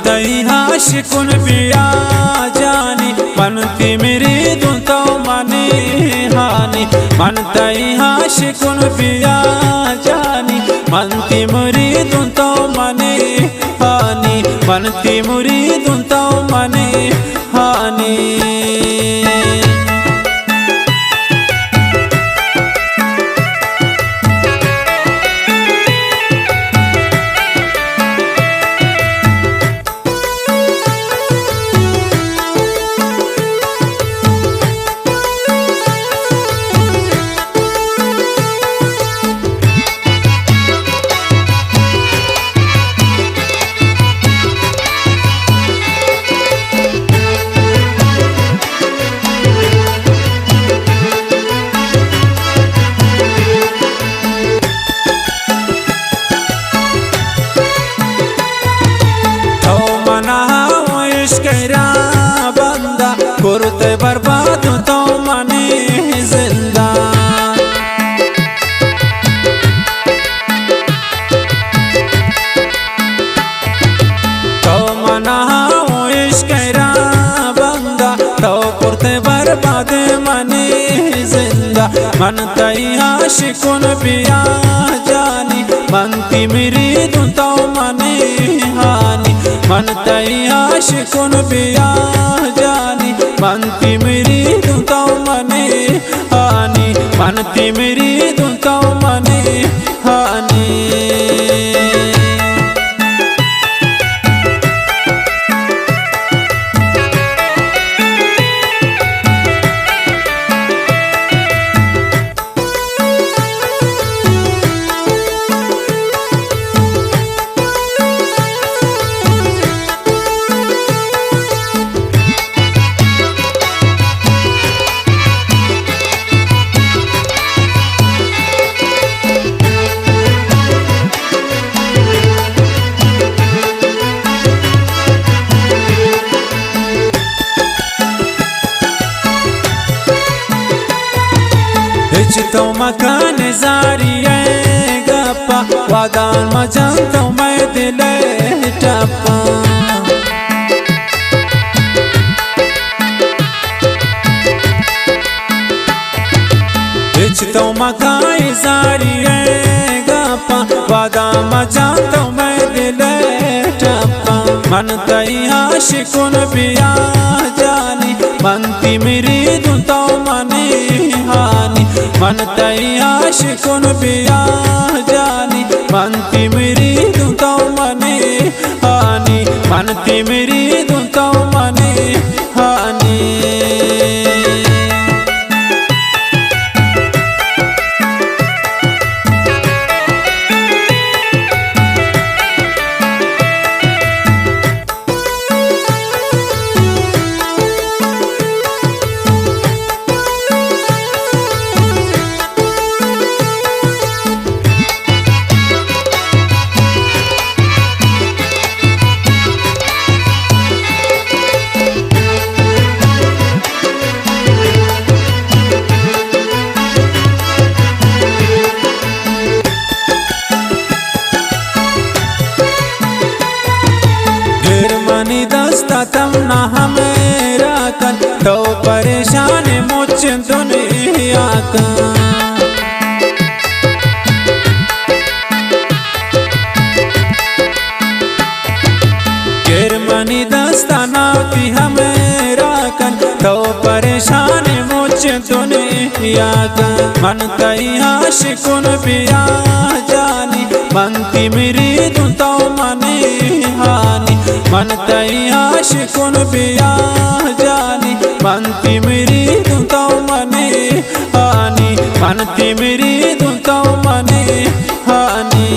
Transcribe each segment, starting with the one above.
तई आशिकुन पिया जानी मनती मेरी तो मनी हानि मन तई आशिकुन पिया जानी मनती मेरी तो मनी हानि मनती मेरी तो मनी हानि कुर्ते बर्बाद तो मनी जिंदा तो मना इश्क़रा बंदा तो कुर्ते बर्बाद मनी जिंदा मन तई आशिकुन पिया जानी मनती मेरी तो मनी हानि मन तई आशिकुन पिया जानी मनती मेरी तो मनी हानि मनती मेरी तो मनी हानि तो मकान जारी गप्पा वादान मजान तो मैं दिल टप्पा तो मकान जारी गप्पा वादान मजान तो मैं दिल टप्पा मन तई आशिकुन पिया जानी मनती मेरी तो मनी हानि मन तई आशिकुन पिया जानी मनती मेरी तो मनी हानि मनती मेरी तो मनी हानि तम ना हमेरा कन तो परेशान मुझ दुनिया का गिरमनी दस्ताना थी हमेरा कन तो परेशान मुझ दुनिया का मन तई आशिकुन पिया जानी मनती मेरी तो मनी हानि मन तई आशिकुन पिया जानी मनती मेरी तो मनी हानि मनती मेरी तो मनी हानि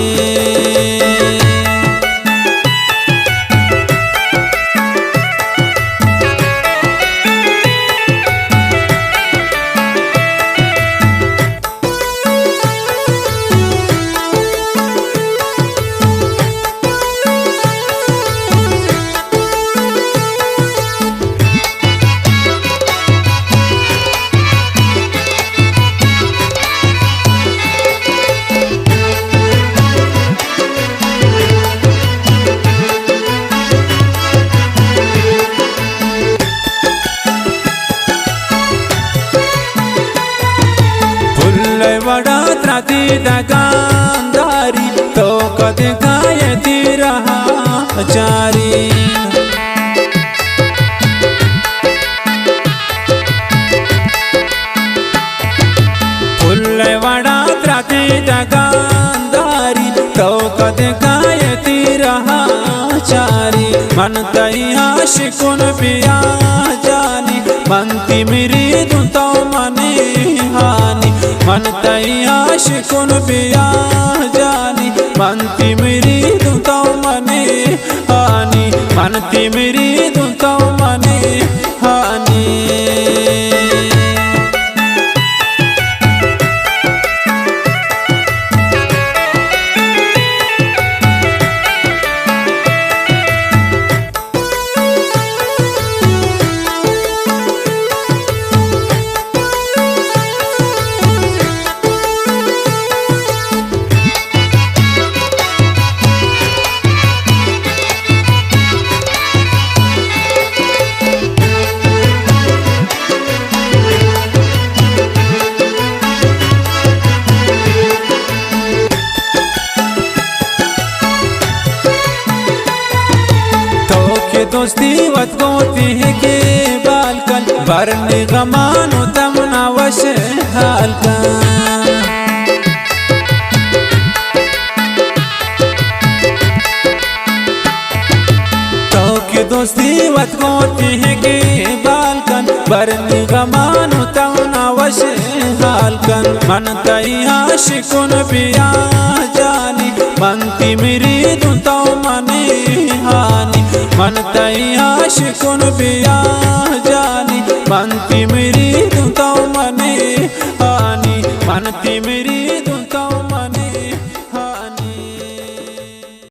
त्राती दगानदारी तो कद गायती रहा जारी फुलवाड़ा त्राती दगानदारी तो कद गायती रहा जारी मन तई आशिकुन पिया जानी मनती मेरी तो मने हानि मन तई आशिकुन पिया जानी मनती मेरी तो मने हानि मनती मेरी तो मने हानि दोस्ती वत गोती है के बालकन भरने गमानो तमना वश हालकन तो के दोस्ती वत गोती है के बालकन भरने गमानो तमना वश हालकन मन तई आशिकुन पिया जानी मनती मेरी तो मने हानि मन तई आशिकुन पिया जानी मनती मेरी